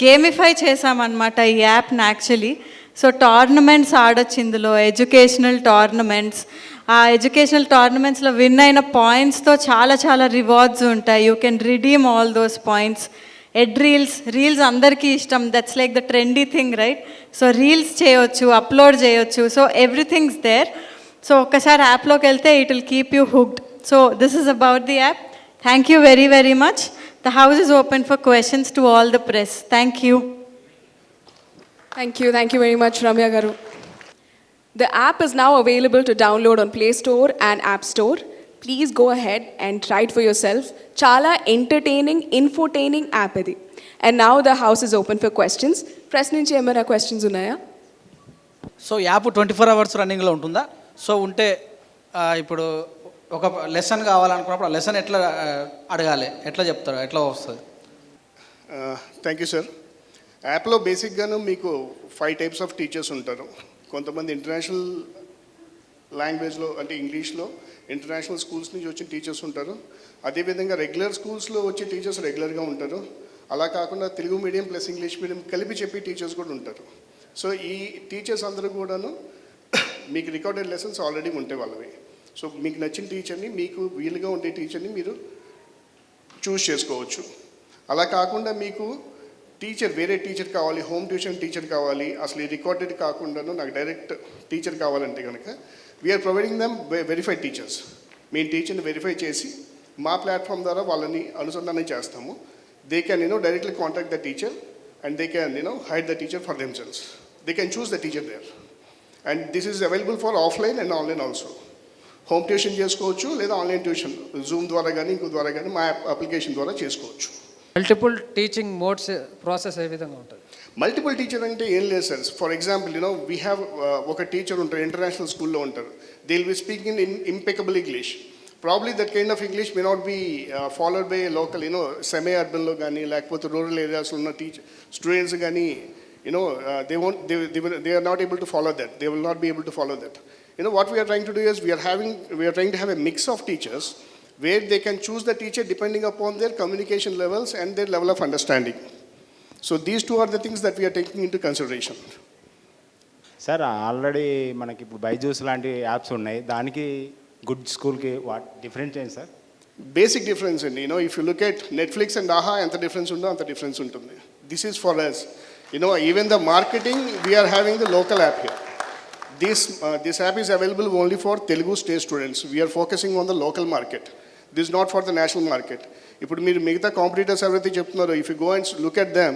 గేమిఫై చేసామన్నమాట ఈ యాప్ని యాక్చువల్లీ. సో టోర్నమెంట్స్ ఆడొచ్చు ఇందులో, ఎడ్యుకేషనల్ టోర్నమెంట్స్. ఆ ఎడ్యుకేషనల్ టోర్నమెంట్స్లో విన్ అయిన పాయింట్స్తో చాలా చాలా రివార్డ్స్ ఉంటాయి. You can redeem all those points. Reels అందరికీ ఇష్టం, that's like the trendy thing, right? So reels చేయొచ్చు, అప్లోడ్ చేయొచ్చు. So everything's there. సో ఒక్కసారి యాప్లోకి వెళ్తే it will keep you hooked. So this is about the app. Thank you very very much. The house is open for questions to all the press. Thank you. Thank you very much, Ramya Garu. The app is now available to download on Play Store and App Store. Please go ahead and try it for yourself. Chala entertaining, infotaining app idi. And now the house is open for questions. Press nunchi emara questions unnaya? So app 24 hours రన్నింగ్లో ఉంటుందా? So ఉంటే ఇప్పుడు ఒక lesson కావాలనుకున్నప్పుడు ఆ lesson ఎట్లా అడగాలి, ఎట్లా చెప్తారు, ఎట్లా వస్తుంది? Thank you sir. యాప్లో బేసిక్గాను మీకు 5 types ఆఫ్ టీచర్స్ ఉంటారు. కొంతమంది ఇంటర్నేషనల్ లాంగ్వేజ్లో అంటే ఇంగ్లీష్లో ఇంటర్నేషనల్ స్కూల్స్ నుంచి వచ్చిన టీచర్స్ ఉంటారు. అదేవిధంగా రెగ్యులర్ స్కూల్స్లో వచ్చే టీచర్స్ రెగ్యులర్గా ఉంటారు. అలా కాకుండా Telugu medium plus English medium కలిపి చెప్పే టీచర్స్ కూడా ఉంటారు. సో ఈ టీచర్స్ అందరూ కూడాను మీకు రికార్డెడ్ లెసన్స్ ఆల్రెడీ ఉంటాయి వాళ్ళవి. సో మీకు నచ్చిన టీచర్ని, మీకు వీలుగా ఉండే టీచర్ని మీరు చూస్ చేసుకోవచ్చు. అలా కాకుండా మీకు వేరే టీచర్ కావాలి, హోమ్ ట్యూషన్ టీచర్ కావాలి, అసలు ఈ రికార్డెడ్ కాకుండాను నాకు డైరెక్ట్ టీచర్ కావాలంటే కనుక we're providing them verified teachers. మీ టీచర్ని వెరిఫై చేసి మా ప్లాట్ఫామ్ ద్వారా వాళ్ళని అనుసంధానం చేస్తాము. They can directly contact the teacher and they can hide the teacher for themselves. They can choose the teacher there. And this is available for offline and online also. Home tuition చేసుకోవచ్చు, లేదా online tuition Zoom ద్వారా కానీ ఇంకో ద్వారా కానీ మా application ద్వారా చేసుకోవచ్చు. మల్టిపుల్ టీచింగ్ మోడ్స్ ప్రాసెస్ ఏ విధంగా ఉంటుంది? మల్టిపుల్ టీచర్ అంటే ఏం లేదు sir. For example we have ఒక టీచర్ ఉంటారు, ఇంటర్నేషనల్ స్కూల్లో ఉంటారు. They will be speaking in impeccable English. Probably that kind of English may not be followed by local semi అర్బన్లో కానీ లేకపోతే రూరల్ ఏరియాస్లో ఉన్న స్టూడెంట్స్ కానీ they are not able to follow that. They will not be able to follow that. What we are trying to do is we are trying to have a mix of teachers where they can choose the teacher depending upon their communication levels and their level of understanding. So these two are the things that we are taking into consideration. Sir already మనకి ఇప్పుడు బైజూస్ లాంటి apps ఉన్నాయి, దానికి good స్కూల్కి what difference ఏంటి sir? Basic difference అండి. if you look at Netflix and AHA, ఎంత difference ఉందో అంత డిఫరెన్స్ ఉంటుంది. This is for us. Even the marketing, we are having the local app here. This app is available only for Telugu state students. We are focusing on the local market. This is not for the national market. ఇప్పుడు మీరు మిగతా competitors ఎవరైతే చెప్తున్నారో, if you go and look at them,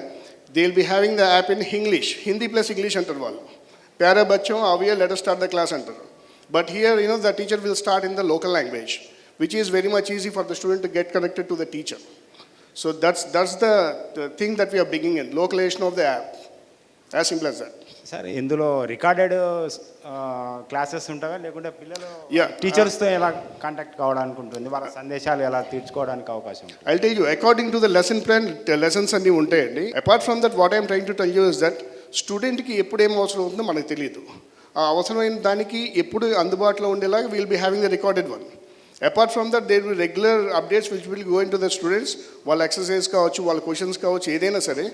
they will be having the app in English, Hindi plus English అంటారు వాళ్ళు. ప్యారా బచ్చం అవియర్ let us start the class అంటారు. But here the teacher will start in the local language, which is very much easy for the student to get connected to the teacher. So that's the thing that we are bringing in, localization of the app. As simple as that. Sir ఇందులో recorded classes ఉంటాయా, లేకుంటే పిల్లలు టీచర్స్తో ఎలా contact కావడానికి ఉంటుంది, వాళ్ళ సందేశాలు ఎలా తీర్చుకోవడానికి అవకాశం ఉంటుంది? I'll tell you, according to the lesson plan, lessons అన్నీ ఉంటాయండి. Apart from that, what I'm trying to tell you is that స్టూడెంట్కి ఎప్పుడు ఏం అవసరం అవుతుందో మనకు తెలియదు. ఆ అవసరమైన దానికి ఎప్పుడు అందుబాటులో ఉండేలాగా will be having the recorded one. Apart from that, there will regular updates which will go in to the students. వాళ్ళ ఎక్సర్సైజ్ కావచ్చు, వాళ్ళ క్వశ్చన్స్ కావచ్చు, ఏదైనా సరే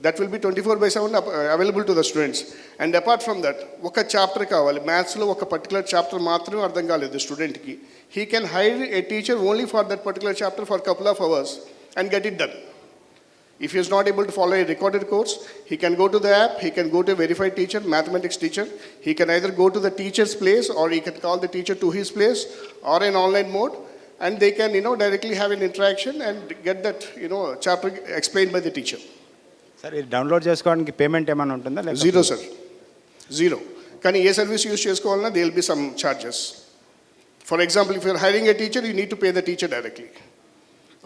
That will be 24/7 available to the students. And apart from that, oka chapter kavali, maths lo oka particular chapter maatrame ardham kaledu student ki, he can hire a teacher only for that particular chapter for a couple of hours and get it done. If he is not able to follow a recorded course, he can go to the app, he can go to a verified teacher, mathematics teacher. He can either go to the teacher's place or he can call the teacher to his place or in online mode, and they can, directly have an interaction and get that, chapter explained by the teacher. Sir ఇది download చేసుకోవడానికి payment ఏమైనా ఉంటుందా? Zero, sir. Zero. Can A service use చేసుకోవాలన్నా there will be some charges. For example, if you are hiring a teacher, you need to pay the teacher directly.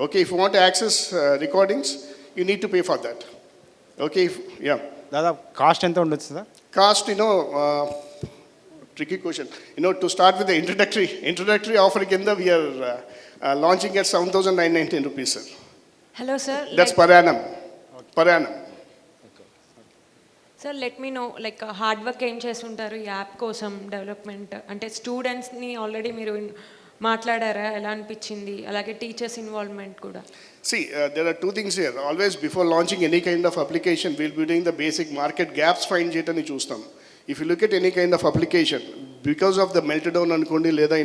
Okay, if you want to access recordings, you need to pay for that. Okay, yeah. దాదాపు cost ఎంత ఉండొచ్చు sir? Cost, tricky question. To start with the introductory offer kinda we are launching at 7,919 rupees, sir. Hello, sir. That's per annum. Per annum. Sir let me know like hard work ఏం చేస్తుంటారు ఈ app కోసం development అంటే స్టూడెంట్స్ని already మీరు మాట్లాడారా, ఎలా అనిపించింది, అలాగే టీచర్స్ ఇన్వాల్వ్మెంట్ కూడా? See, there are two things here. Always before launching any kind of application, we'll be doing the basic market gaps find చేయటని చూస్తాం. If you look at any kind of application, because of the meltdown అనుకోండి లేదా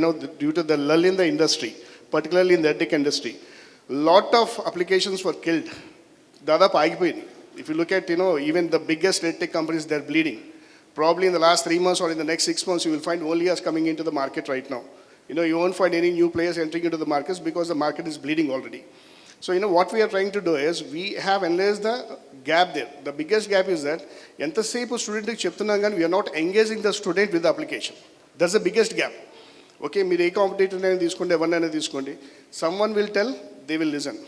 due to the lull in the industry, particularly in the edtech industry, lot of applications were killed. దాదాపు ఆగిపోయింది. If you look at, even the biggest edtech companies, they're bleeding. Probably in the last 3 months or in the next 6 months, you will find only us coming into the market right now. You won't find any new players entering into the markets because the market is bleeding already. So, what we are trying to do is, we have enlarged the gap there. The biggest gap is that, ఎంతసేపు స్టూడెంట్కి చెప్తున్నాం కానీ we are not engaging the student with the application. That's the biggest gap. Okay, మీరు ఏ competitor అయినా తీసుకోండి, ఎవరినైనా తీసుకోండి, someone will tell, they will listen.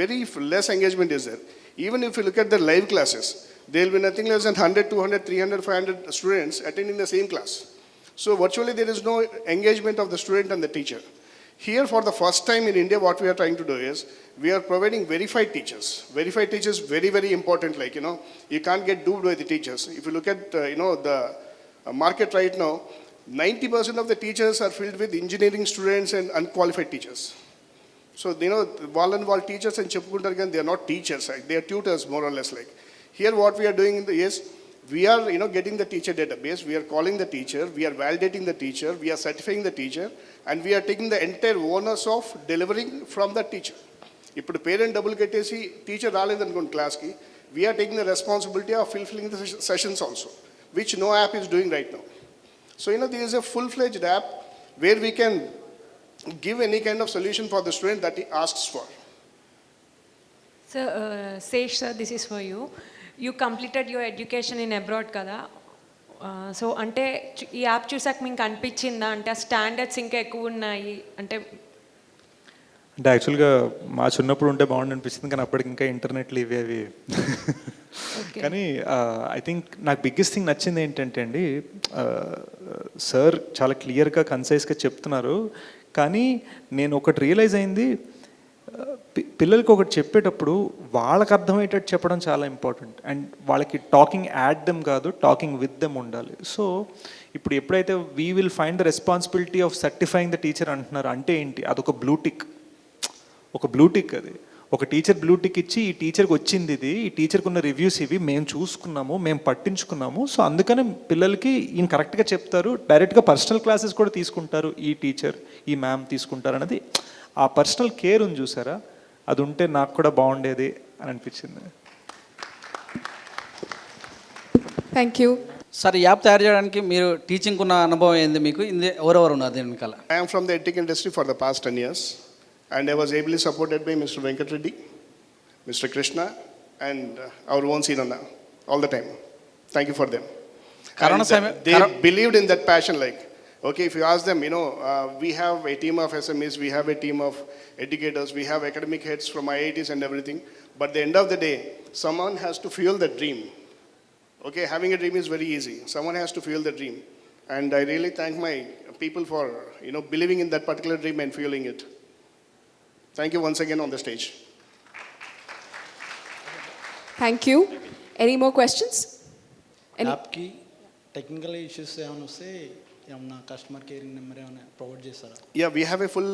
Very less engagement is there. Even if you look at the live classes, there will be nothing less than 100, 200, 300, 500 students attending the same class. So virtually there is no engagement of the student and the teacher. Here for the first time in India, what we are trying to do is, we are providing verified teachers. Verified teachers, very, very important, you can't get duped by the teachers. If you look at, the market right now, 90% of the teachers are filled with engineering students and unqualified teachers. So, wall teachers and చెప్పుకుంటారు కానీ they are not teachers, they are tutors more or less. Here what we are doing is, we are getting the teacher database, we are calling the teacher, we are validating the teacher, we are certifying the teacher, and we are taking the entire onus of delivering from the teacher. ఇప్పుడు parent డబ్బులు కట్టేసి teacher రాలేదనుకోండి క్లాస్కి, we are taking the responsibility of fulfilling the sessions also, which no app is doing right now. So, there is a full-fledged app where we can give any kind of solution for the student that he asks for. Sir, Sesh sir, this is for you. You completed your education in abroad కదా, so అంటే ఈ app చూసాక మీకు అనిపించిందా అంటే ఆ standards ఇంకా ఎక్కువ ఉన్నాయి అంటే? యాక్చువల్గా మా చిన్నప్పుడు ఉంటే బాగుండు అనిపిస్తుంది, కానీ అప్పటికి ఇంకా ఇంటర్నెట్లు ఇవి అవి. కానీ ఐ థింక్ నాకు బిగ్గెస్ట్ థింగ్ నచ్చింది ఏంటంటే అండి, సార్ చాలా క్లియర్గా కన్సైజ్గా చెప్తున్నారు, కానీ నేను ఒకటి రియలైజ్ అయింది, పిల్లలకి ఒకటి చెప్పేటప్పుడు వాళ్ళకి అర్థమయ్యేటట్టు చెప్పడం చాలా ఇంపార్టెంట్. అండ్ వాళ్ళకి టాకింగ్ యాట్ దెమ్ కాదు, టాకింగ్ విత్ దెమ్ ఉండాలి. సో ఇప్పుడు ఎప్పుడైతే we will find the responsibility of certifying the teacher అంటున్నారు అంటే ఏంటి, అదొక బ్లూటిక్, ఒక బ్లూటిక్. అది ఒక టీచర్ బ్లూటిక్ ఇచ్చి ఈ టీచర్కి వచ్చింది ఇది, ఈ టీచర్కి ఉన్న రివ్యూస్ ఇవి, మేము చూసుకున్నాము, మేము పట్టించుకున్నాము, సో అందుకని పిల్లలకి ఈయన కరెక్ట్గా చెప్తారు, డైరెక్ట్గా పర్సనల్ క్లాసెస్ కూడా తీసుకుంటారు, ఈ టీచర్ ఈ మ్యామ్ తీసుకుంటారు అన్నది ఆ పర్సనల్ కేర్ ఉంది చూసారా, అది ఉంటే నాకు కూడా బాగుండేది అని అనిపించింది. Thank you sir. ఈ యాప్ తయారు చేయడానికి మీరు టీచింగ్ ఉన్న అనుభవం ఏంది మీకు? ఎవరెవరు ఉన్నారు దీని వెనకాల? I am from the edtech industry for the past 10 years, and I was ably supported by Mr. Venkat Reddy, Mr. Krishna, and our own Sinana all the time. Thank you for them. They believed in that passion. Okay, if you ask them, we have a team of SMEs, we have a team of educators, we have academic heads from IITs and everything. But at the end of the day, someone has to fuel the dream. Okay, having a dream is very easy. Someone has to fuel the dream. And I really thank my people for, believing in that particular dream and fueling it. Thank you once again on the stage. Thank you. Any more questions? యాప్కి technical issues ఏమైనా వస్తే ఏమన్నా customer caring number ఏమైనా provide చేస్తారా? Yeah, we have a full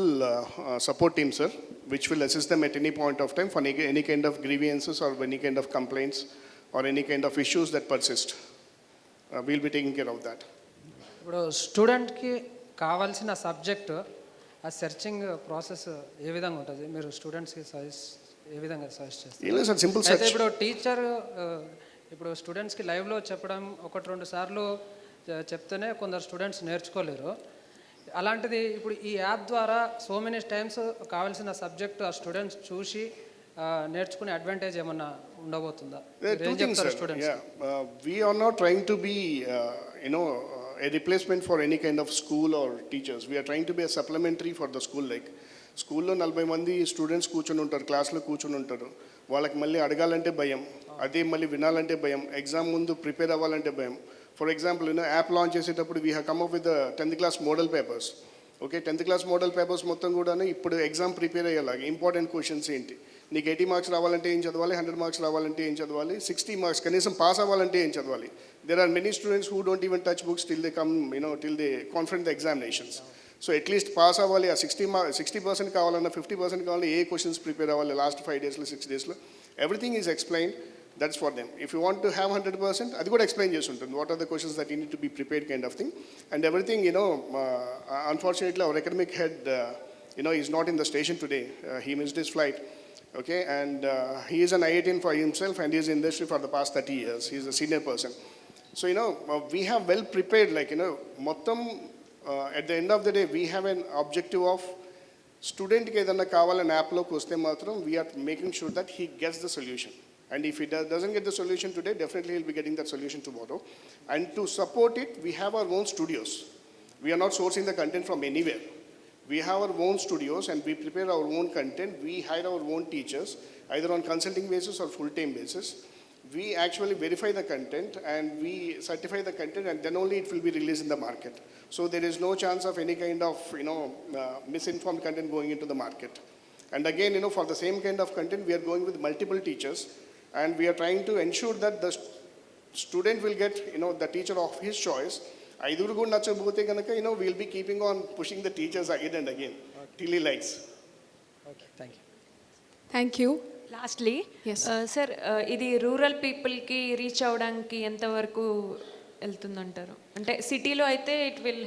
support team, sir, which will assist them at any point of time for any kind of grievances or any kind of complaints or any kind of issues that persist. We'll be taking care of that. ఇప్పుడు స్టూడెంట్కి కావాల్సిన subject ఆ searching process ఏ విధంగా ఉంటుంది? మీరు స్టూడెంట్స్కి ఏ విధంగా సజెస్ట్ చేస్తారు? సింపుల్ అయితే search. ఇప్పుడు టీచర్ ఇప్పుడు స్టూడెంట్స్కి లైవ్లో చెప్పడం 1-2 సార్లు చెప్తేనే కొందరు స్టూడెంట్స్ నేర్చుకోలేరు. అలాంటిది ఇప్పుడు ఈ యాప్ ద్వారా సో మెనీ టైమ్స్ కావాల్సిన సబ్జెక్ట్ ఆ స్టూడెంట్స్ చూసి నేర్చుకునే అడ్వాంటేజ్ ఏమన్నా ఉండబోతుందా? Two things, sir. Yeah. We are not trying to be, a replacement for any kind of school or teachers. We are trying to be a supplementary for the school. Like, స్కూల్లో 40 మంది students కూర్చొని ఉంటారు, క్లాస్లో కూర్చొని ఉంటారు. వాళ్ళకి మళ్ళీ అడగాలంటే భయం, అదే మళ్ళీ వినాలంటే భయం, ఎగ్జామ్ ముందు ప్రిపేర్ అవ్వాలంటే భయం. ఫర్ ఎగ్జాంపుల్ యాప్ లాంచ్ చేసేటప్పుడు we have come up with 10th class modal papers. Okay, 10th class modal papers మొత్తం కూడా ఇప్పుడు ఎగ్జామ్ ప్రిపేర్ అయ్యేలాగా ఇంపార్టెంట్ క్వశ్చన్స్ ఏంటి, నీకు 80 మార్క్స్ రావాలంటే ఏం చదవాలి, 100 మార్క్స్ రావాలంటే ఏం చదవాలి, 60 మార్క్స్ కనీసం పాస్ అవ్వాలంటే ఏం చదవాలి. There are many students who don't even touch books till they come, till they confront the examinations. So at least pass అవ్వాలి, ఆ 60% కావాలన్నా 50% కావాలన్నా ఏ క్వశ్చన్స్ ప్రిపేర్ అవ్వాలి లాస్ట్ 5 డేస్లో 6 డేస్లో, everything is explained. That's for them. If you want to have 100%, అది కూడా explain చేసి ఉంటుంది. What are the questions that you need to be prepared kind of thing. And everything, unfortunately our academic head, is not in the station today. He missed his flight. Okay, and he is an IITian for himself and he is in industry for the past 30 years. He is a senior person. So, we have well prepared, మొత్తం at the end of the day, we have an objective of స్టూడెంట్కి ఏదన్నా కావాలని యాప్లోకి వస్తే మాత్రం we're making sure that he gets the solution. And if he doesn't get the solution today, definitely he'll be getting that solution tomorrow. And to support it, we have our own studios. We are not sourcing the content from anywhere. We have our own studios and we prepare our own content. We hire our own teachers, either on consulting basis or full-time basis. We actually verify the content and we certify the content, and then only it will be released in the market. So there is no chance of any kind of, misinformed content going into the market. And again, for the same kind of content, we are going with multiple teachers. And we are trying to ensure that the student will get, the teacher of his choice. Aiduru good nachabothe ganaka, we'll be keeping on pushing the teachers again and again till he likes. Okay, thank you. Thank you. Lastly sir, ఇది rural పీపుల్కి reach అవ్వడానికి ఎంతవరకు వెళ్తుందంటారు? అంటే సిటీలో అయితే it will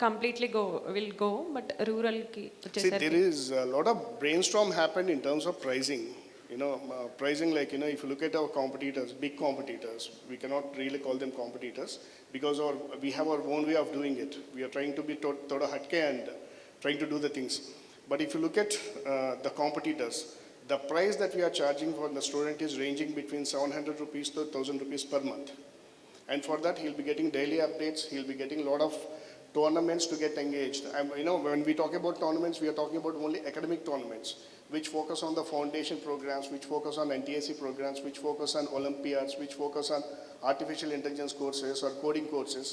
completely will go, but ruralకి వచ్చేసరికి there is a lot of brainstorm happened in terms of pricing. Pricing, if you look at our competitors, big competitors, we cannot really call them competitors because we have our own way of doing it. We are trying to be thoda hatke and trying to do the things. But if you look at the competitors, the price that we are charging for the student is ranging between 700 rupees to 1000 rupees per month. And for that, he'll be getting daily updates, he'll be getting a lot of tournaments to get engaged. When we talk about tournaments, we are talking about only academic tournaments, which focus on the foundation programs, which focus on NTSC programs, which focus on Olympiads, which focus on artificial intelligence courses or coding courses.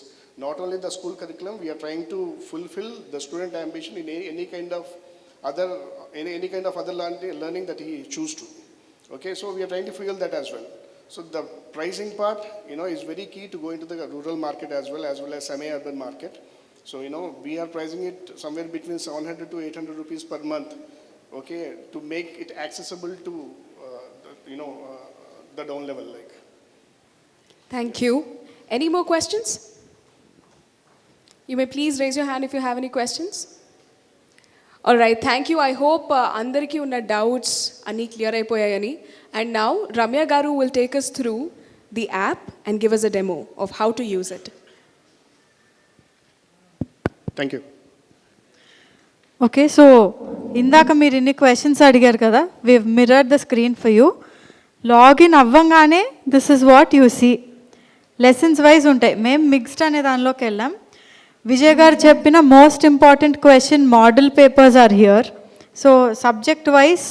Not only the school curriculum, we are trying to fulfill the student ambition in any kind of other learning that he choose to. Okay, so we are trying to fulfill that as well. So the pricing part, is very key to go into the rural market as well as semi-urban market. So, we are pricing it somewhere between 700 to 800 rupees per month, okay, to make it accessible to, the down level. Thank you. Any more questions? You may please raise your hand if you have any questions. All right, thank you. I hope andariki unna doubts anni clear ayipoyayani. And now Ramya garu will take us through the app and give us a demo of how to use it. Thank you. Okay, so ఇందాక మీరు ఇన్ని questions అడిగారు కదా, we mirror the screen for you. Login అవ్వంగానే this is what you see. Lessons wise ఉంటాయి. మేము mixed అనే దానిలోకి వెళ్ళాం. విజయ్ గారు చెప్పిన most important question model papers are here. So subject wise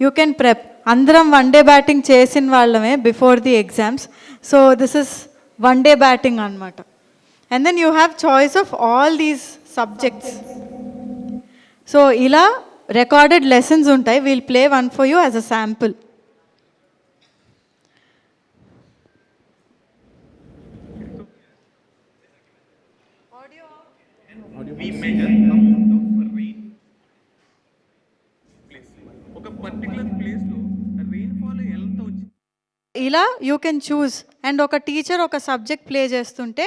you can prep. అందరం వన్ డే బ్యాటింగ్ చేసిన వాళ్ళమే before the exams. So this is one day batting అనమాట. And then you have choice of all these subjects. So ila recorded lessons untai. We'll play one for you as a sample. We measure amount of rain place. ఒక particular place లో rainfall ఎంత వచ్చింది ఇలా you can choose. And ఒక teacher ఒక subject play చేస్తుంటే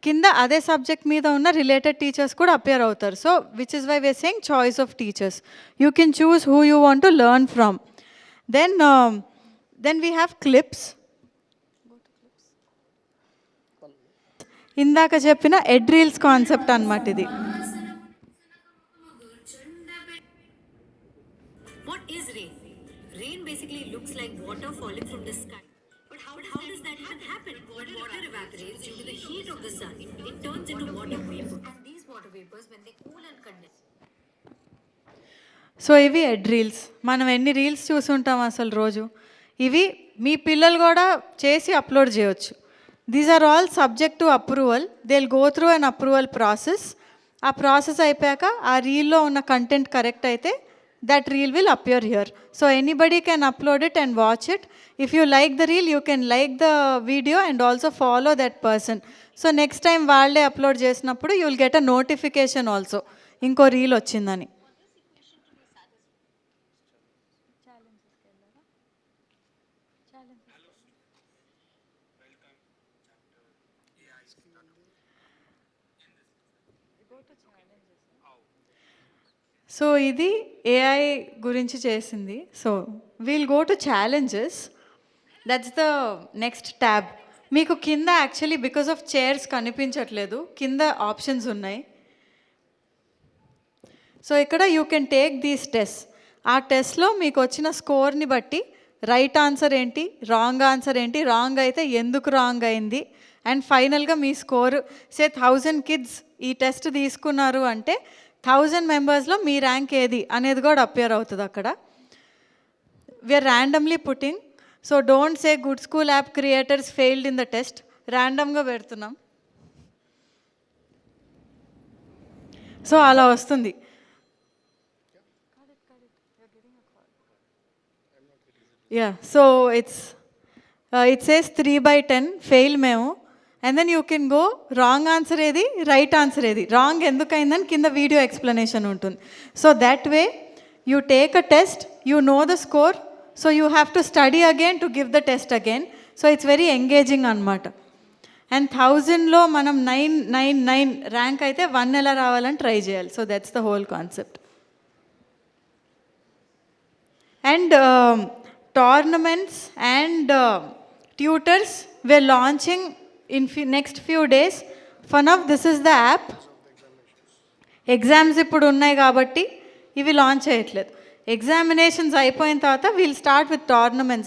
కింద అదే సబ్జెక్ట్ మీద ఉన్న రిలేటెడ్ టీచర్స్ కూడా అపియర్ అవుతారు. So which is why we're saying choice of teachers. You can choose who you want to learn from. Then we have clips. ఇందాక చెప్పిన ఎడ్ రీల్స్ కాన్సెప్ట్ అన్నమాట ఇది. What is rain? Rain basically looks like water falling from the sky. But how does that even happen? Water evaporates due to the heat of the sun. It turns into water vapor. And these water vapors, when they cool and condense. So ఇవి ఎడ్ reels. మనం ఎన్ని reels చూసుంటాం అసలు రోజు. ఇవి మీ పిల్లలు కూడా చేసి upload చేయొచ్చు. These are all subject to approval. They will go through an approval process. ఆ ప్రాసెస్ అయిపోయాక ఆ రీల్లో ఉన్న కంటెంట్ కరెక్ట్ అయితే that reel will appear here. So anybody can upload it and watch it. If you like the reel, you can like the video and also follow that person. So next time వాళ్ళే upload చేసినప్పుడు you will get a notification also. ఇంకో reel వచ్చిందని. So ఇది AI గురించి చేసింది. So we'll go to challenges. That's the next tab. మీకు కింద actually because of chairs కనిపించట్లేదు, కింద ఆప్షన్స్ ఉన్నాయి. సో ఇక్కడ you can take these test. ఆ టెస్ట్లో మీకు వచ్చిన స్కోర్ని బట్టి రైట్ ఆన్సర్ ఏంటి, రాంగ్ ఆన్సర్ ఏంటి, రాంగ్ అయితే ఎందుకు రాంగ్ అయింది, అండ్ ఫైనల్గా మీ స్కోర్. సే 1000 కిడ్స్ ఈ టెస్ట్ తీసుకున్నారు అంటే 1000 మెంబర్స్లో మీ ర్యాంక్ ఏది అనేది కూడా అపియర్ అవుతుంది అక్కడ. We're randomly putting. So don't say good school app creators failed in the test. ర్యాండమ్గా పెడుతున్నాం. సో అలా వస్తుంది. Yeah, so it says 3/10 fail మేము. And then you can go wrong answer ఏది, రైట్ ఆన్సర్ ఏది, రాంగ్ ఎందుకైందని కింద వీడియో ఎక్స్ప్లెనేషన్ ఉంటుంది. So that way you take a test, you know the score, so you have to study again to give the test again. So it's very engaging అనమాట. And 1000లో మనం 999 rank అయితే 1 ఎలా రావాలని try చేయాలి. So that's the whole concept. And tournaments and tutors we're launching in next few days. For now this is the app. Exams ఇప్పుడు ఉన్నాయి కాబట్టి ఇవి లాంచ్ చేయట్లేదు. ఎగ్జామినేషన్స్ అయిపోయిన తర్వాత వీల్ స్టార్ట్ విత్ టోర్నమెంట్స్.